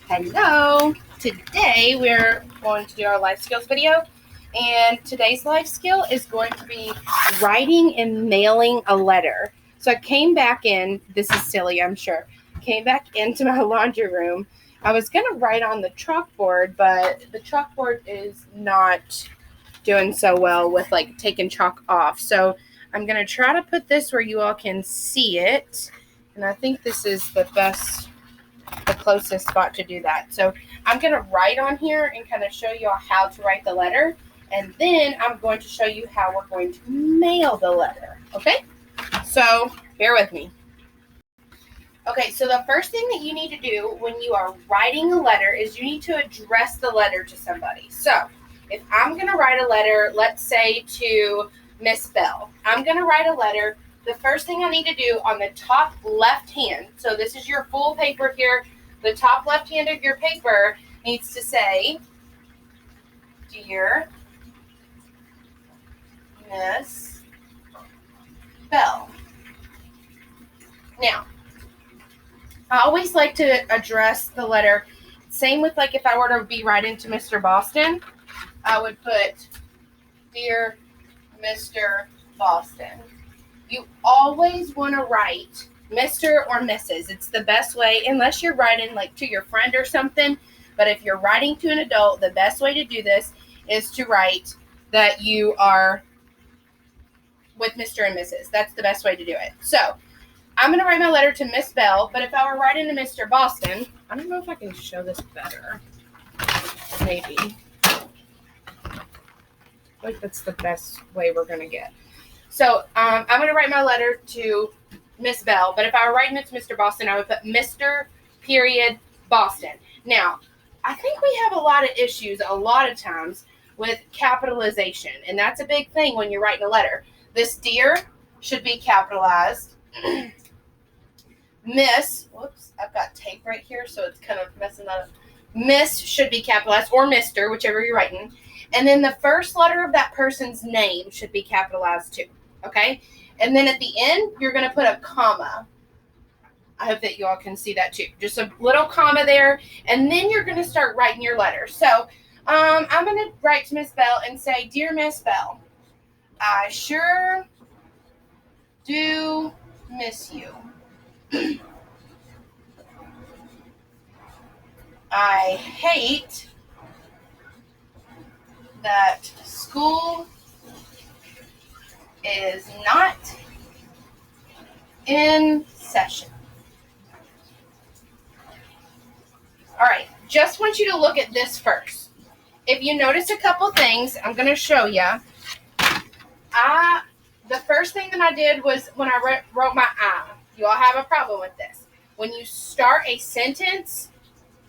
Hello! Today we're going to do our life skills video, and today's life skill is going to be writing and mailing a letter. So I came back in, this is silly I'm sure, came back into my laundry room. I was going to write on the chalkboard, but the chalkboard is not doing so well with like taking chalk off. So I'm going to try to put this where you all can see it, and I think this is the closest spot to do that. So I'm going to write on here and kind of show you all how to write the letter, and then I'm going to show you how we're going to mail the letter. Okay? So bear with me. Okay, so the first thing that you need to do when you are writing a letter is you need to address the letter to somebody. So if I'm going to write a letter, let's say to Miss Bell, I'm going to write a letter. The first thing I need to do on the top left hand, so this is your full paper here, the top left hand of your paper needs to say, Dear Miss Bell. Now, I always like to address the letter, same with like if I were to be writing to Mr. Boston, I would put, Dear Mr. Boston. You always want to write Mr. or Mrs. It's the best way, unless you're writing like to your friend or something. But if you're writing to an adult, the best way to do this is to write that you are with Mr. and Mrs. That's the best way to do it. So I'm going to write my letter to Miss Bell, but if I were writing to Mr. Boston, I don't know if I can show this better. Maybe. I think that's the best way we're going to get. So I'm going to write my letter to Miss Bell, but if I were writing it to Mr. Boston, I would put Mr. period Boston. Now, I think we have a lot of issues a lot of times with capitalization, and that's a big thing when you're writing a letter. This dear should be capitalized. Miss, whoops, I've got tape right here, so it's kind of messing that up. Miss should be capitalized, or Mr., whichever you're writing. And then the first letter of that person's name should be capitalized too, okay? And then at the end, you're going to put a comma. I hope that you all can see that too. Just a little comma there, and then you're going to start writing your letter. So I'm going to write to Miss Bell and say, Dear Miss Bell, I sure do miss you. I hate that school is not in session. All right, just want you to look at this first. If you notice a couple things, I'm going to show you. The first thing that I did was when I wrote my I. You all have a problem with this. When you start a sentence,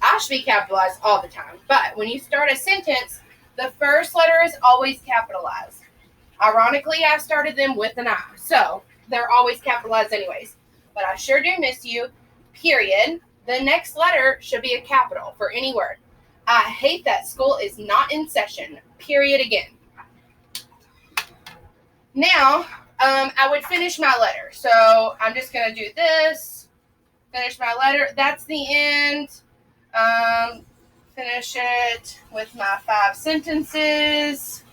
I should be capitalized all the time. But when you start a sentence, the first letter is always capitalized. Ironically, I started them with an I. So they're always capitalized anyways. But I sure do miss you, period. The next letter should be a capital for any word. I hate that school is not in session, period again. Now, I would finish my letter. So I'm just going to do this, finish my letter. That's the end. Finish it with my 5 sentences.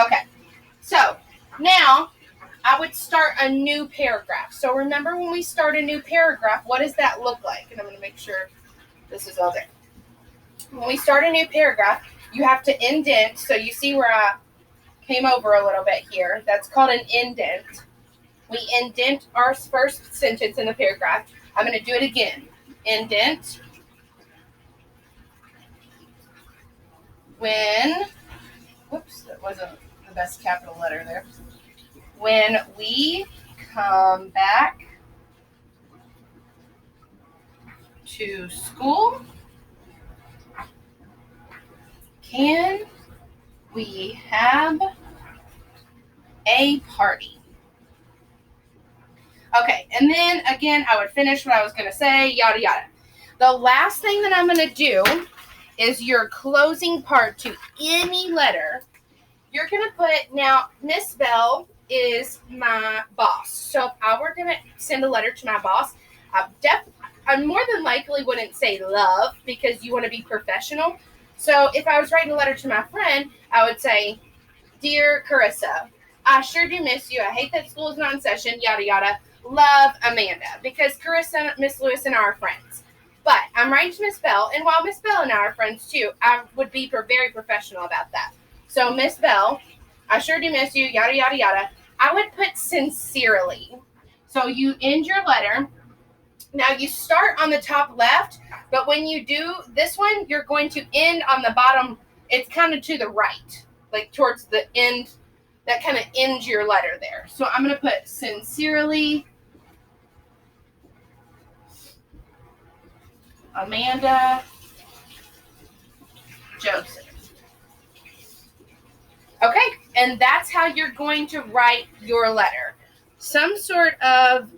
Okay, so now I would start a new paragraph. So remember when we start a new paragraph, what does that look like? And I'm going to make sure this is all there. When we start a new paragraph, you have to indent. So you see where I came over a little bit here. That's called an indent. We indent our first sentence in the paragraph. I'm going to do it again. Indent. When, whoops, that wasn't the best capital letter there. When we come back to school, can we have a party? Okay, and then again, I would finish what I was going to say, yada, yada. The last thing that I'm going to do is your closing part to any letter. You're going to put, now, Miss Bell is my boss. So if I were going to send a letter to my boss, I more than likely wouldn't say love because you want to be professional. So if I was writing a letter to my friend, I would say, Dear Carissa, I sure do miss you. I hate that school is not in session, yada, yada. Love, Amanda. Because Carissa, Miss Lewis, and I are friends. But I'm writing to Miss Bell, and while Miss Bell and I are friends too, I would be very professional about that. So, Miss Bell, I sure do miss you, yada, yada, yada. I would put sincerely. So, you end your letter. Now, you start on the top left, but when you do this one, you're going to end on the bottom. It's kind of to the right, like towards the end. That kind of ends your letter there. So I'm going to put sincerely, Amanda Joseph. Okay, and that's how you're going to write your letter. Some sort of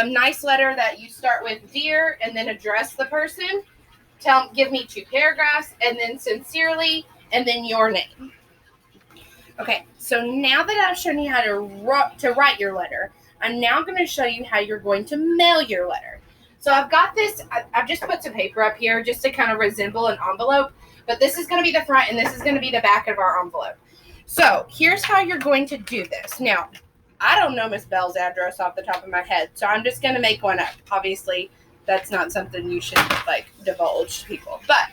nice letter that you start with dear and then address the person. Give me 2 paragraphs, and then sincerely, and then your name. Okay, so now that I've shown you how to write your letter, I'm now going to show you how you're going to mail your letter. So I've got this, I've just put some paper up here just to kind of resemble an envelope, but this is going to be the front and this is going to be the back of our envelope. So here's how you're going to do this. Now, I don't know Miss Bell's address off the top of my head, so I'm just going to make one up. Obviously, that's not something you should divulge to people, but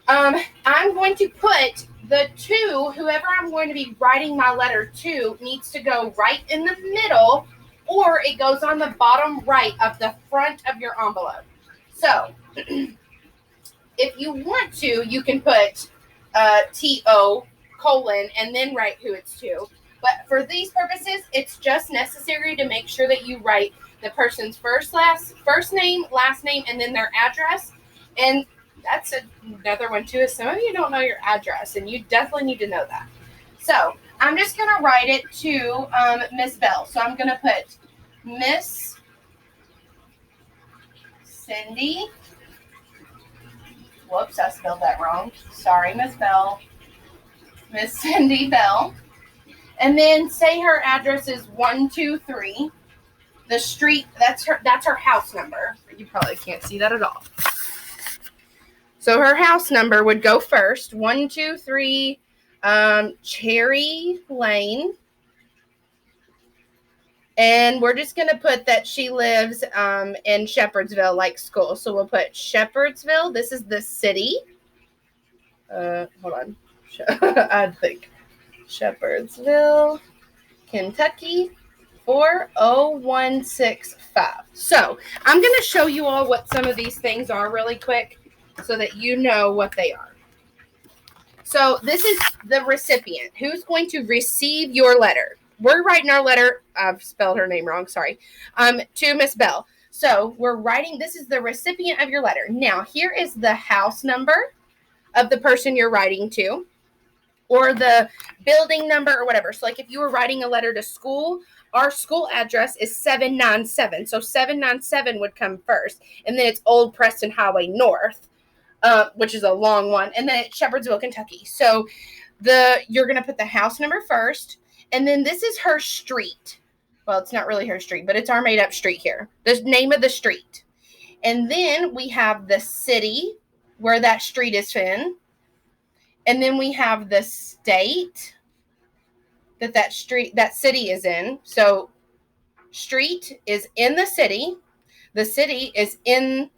I'm going to put the 2, whoever I'm going to be writing my letter to needs to go right in the middle, or it goes on the bottom right of the front of your envelope. So, if you want to, you can put T-O colon and then write who it's to. But for these purposes, it's just necessary to make sure that you write the person's first name, last name, and then their address. And that's another one too, is some of you don't know your address, and you definitely need to know that. So I'm just going to write it to Miss Bell. So I'm going to put Miss Cindy. Whoops, I spelled that wrong. Sorry, Miss Bell. Miss Cindy Bell. And then say her address is 123. The street, that's her house number. You probably can't see that at all. So her house number would go first, 123 Cherry Lane. And we're just going to put that she lives in Shepherdsville, like school. So we'll put Shepherdsville. This is the city. Hold on. I think Shepherdsville, Kentucky, 40165. So I'm going to show you all what some of these things are really quick, so that you know what they are. So this is the recipient. Who's going to receive your letter? We're writing our letter, I've spelled her name wrong, sorry, to Miss Bell. So we're writing, this is the recipient of your letter. Now, here is the house number of the person you're writing to, or the building number or whatever. So like if you were writing a letter to school, our school address is 797. So 797 would come first. And then it's Old Preston Highway North. Which is a long one, and then it's Shepherdsville, Kentucky. So you're going to put the house number first, and then this is her street. Well, it's not really her street, but it's our made-up street here. The name of the street. And then we have the city where that street is in, and then we have the state that city is in. So street is in the city is in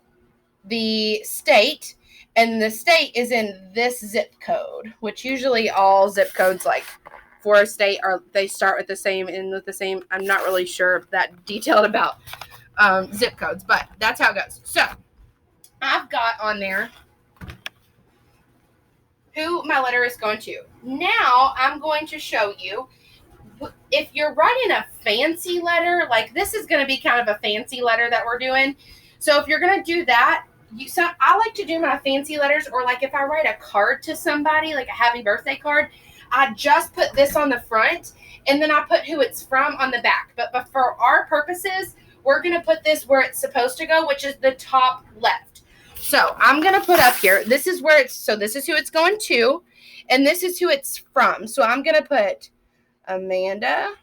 the state, and the state is in this zip code, which usually all zip codes, like for a state, they start with the same, end with the same. I'm not really sure that detailed about zip codes, but that's how it goes. So I've got on there who my letter is going to. Now I'm going to show you, if you're writing a fancy letter, like this is going to be kind of a fancy letter that we're doing. So if you're going to do that, I like to do my fancy letters, or like if I write a card to somebody, like a happy birthday card, I just put this on the front, and then I put who it's from on the back. But for our purposes, we're going to put this where it's supposed to go, which is the top left. So I'm going to put up here, this is where this is who it's going to, and this is who it's from. So I'm going to put Amanda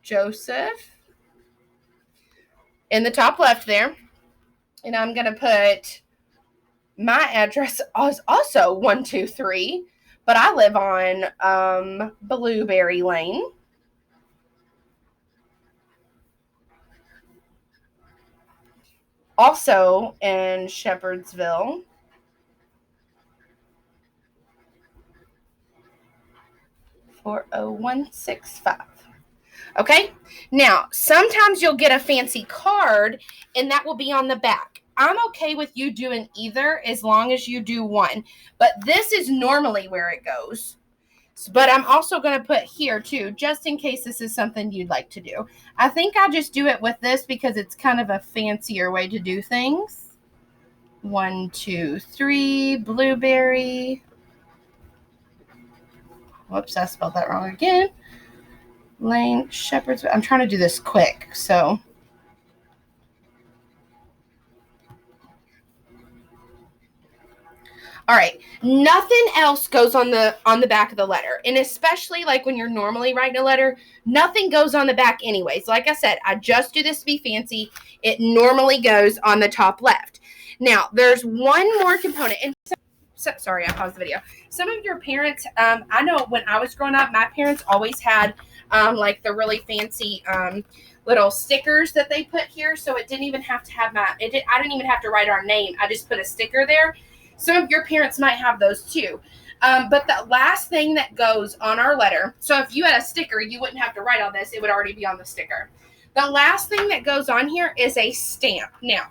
Joseph, in the top left there. And I'm going to put my address is also 123, but I live on Blueberry Lane. Also in Shepherdsville. (40165). Okay, now sometimes you'll get a fancy card and that will be on the back. I'm okay with you doing either as long as you do one, but this is normally where it goes. But I'm also going to put here too, just in case this is something you'd like to do. I think I'll just do it with this because it's kind of a fancier way to do things. 123 Blueberry. Whoops, I spelled that wrong again. Lane, Shepherds. I'm trying to do this quick, so. All right, nothing else goes on the back of the letter, and especially like when you're normally writing a letter, nothing goes on the back anyways. Like I said, I just do this to be fancy. It normally goes on the top left. Now, there's one more component, and sorry, I paused the video. Some of your parents, I know when I was growing up, my parents always had like the really fancy little stickers that they put here, so it didn't even have to have I didn't even have to write our name. I just put a sticker there. Some of your parents might have those too. But the last thing that goes on our letter, so if you had a sticker, you wouldn't have to write all this. It would already be on the sticker. The last thing that goes on here is a stamp. Now,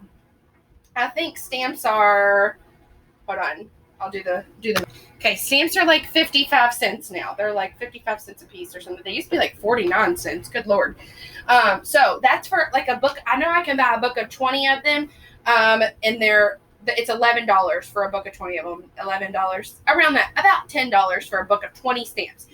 I think stamps are, hold on, I'll do the. Okay, stamps are like 55 cents now. They're like 55 cents a piece or something. They used to be like 49 cents. Good Lord. So that's for like a book. I know I can buy a book of 20 of them. And it's $11 for a book of 20 of them. $11, around that, about $10 for a book of 20 stamps.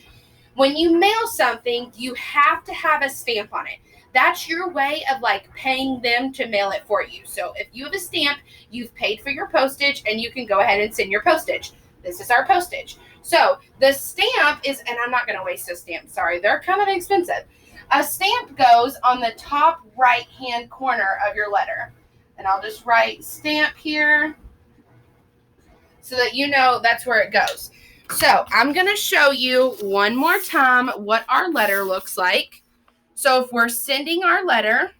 When you mail something, you have to have a stamp on it. That's your way of like paying them to mail it for you. So if you have a stamp, you've paid for your postage and you can go ahead and send your postage. This is our postage. So the stamp is, and I'm not going to waste a stamp. Sorry, they're kind of expensive. A stamp goes on the top right-hand corner of your letter. And I'll just write stamp here so that you know that's where it goes. So I'm going to show you one more time what our letter looks like. So if we're sending our letter,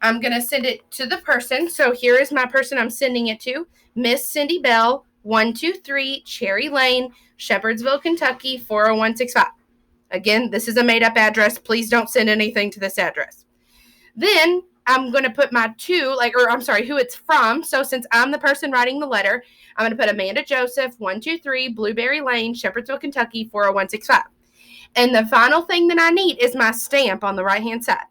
I'm going to send it to the person. So here is my person I'm sending it to. Miss Cindy Bell, 123 Cherry Lane, Shepherdsville, Kentucky, 40165. Again, this is a made-up address. Please don't send anything to this address. Then I'm going to put my who it's from. So since I'm the person writing the letter, I'm going to put Amanda Joseph, 123 Blueberry Lane, Shepherdsville, Kentucky, 40165. And the final thing that I need is my stamp on the right-hand side.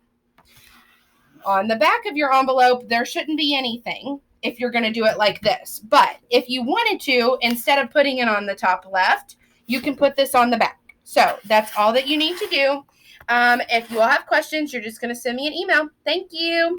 On the back of your envelope, there shouldn't be anything if you're going to do it like this. But if you wanted to, instead of putting it on the top left, you can put this on the back. So that's all that you need to do. If you all have questions, you're just going to send me an email. Thank you.